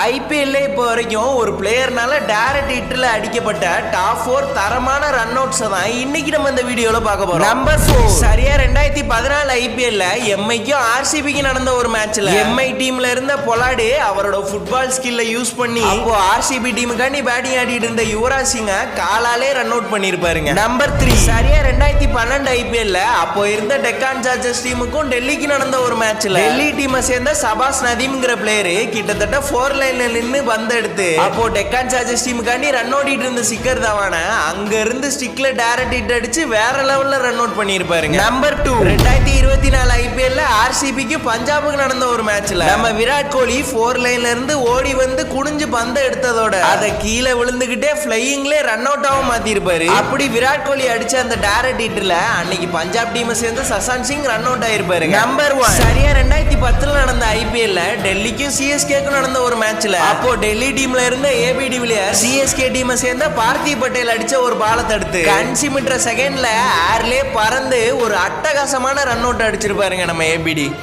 ஐபிஎல்ல இப்போ வரைக்கும் ஒரு பிளேயர்னால டைரக்ட் ஹிட்ல அடிக்கப்பட்ட டாப் 4 தரமான ரன் அவுட்ஸ் தான் இன்னைக்கு நம்ம இந்த வீடியோல பார்க்க போறோம். நம்பர் 4 சரியா 2014 ஐபிஎல்ல எம்ஐக்கும் ஆர்சிபிக்கு நடந்த ஒரு மேட்ச்ல எம்ஐ டீம்ல இருந்த பொலாடு அவரோட ஃபுட்பால் ஸ்கில்ல யூஸ் பண்ணி அப்போ ஆர்சிபி டீமுக்காண்டி பேட்டிங் ஆடிட்டு இருந்த யுவராஜ் சிங்க காலாலே ரன் அவுட் பண்ணிருப்பாருங்க. நம்பர் 3 சரியா 2012 ஐபிஎல்ல அப்போ இருந்த டெக்கான் சார்ஜர்ஸ் டீமுக்கும் டெல்லிக்கு நடந்த ஒரு மேட்ச்ல டெல்லி டீமை சேர்ந்த சபாஸ் நதீம்ங்கிற பிளேயர் கிட்டத்தட்ட 4 நின்னு பந்து எடுத்து அப்போ டெக்கான் சார்ஜர்ஸ் டீமுக்காண்டி ரன் ஓடிட்டு இருந்த சிக்கர் தவான அங்க இருந்து ஸ்டிக்ல டைரக்ட் ஹிட் அடிச்சு வேற லெவல்ல ரன் அவுட் பண்ணிருப்பாருங்க. நம்பர் 2 2024 ஐபிஎல்ல ஆர்சிபிக்கு பஞ்சாபுக்கு நடந்த ஒரு மேட்ச்ல நம்ம விராட் கோலி 4 லைன்ல இருந்து ஓடி வந்து குனிஞ்சு பந்து எடுத்ததோட அத கீழே விழுந்துகிட்டே ஃபிளையிங்ல ரன் அவுட் ஆக மாத்திருப்பாரு. அப்படி விராட் கோலி அடிச்ச அந்த டைரக்ட் ஹிட்ல அன்னைக்கு பஞ்சாப் டீமை சேர்ந்து Shashank Singh run out ஆயிருப்பாருங்க. Number 1 சரியா 2010 நடந்த ஐபிஎல்ல டெல்லிக்கும் சிஎஸ்கேக்கும் நடந்த ஒரு மேட்ச்ல அப்போ டெல்லி டீம்ல இருந்த ஏபி டிவிலியர்ஸ் சிஎஸ்கே டீமை சேர்ந்த பார்த்திவ் பட்டேல் அடிச்ச ஒரு பாலை தடுத்து கன்சிமீட்டர் செகண்ட்ல ஏர்லே பறந்து ஒரு அட்டகாசமான ரன் அவுட் அடிச்சிருப்பாருங்க நம்ம ஏபிடி.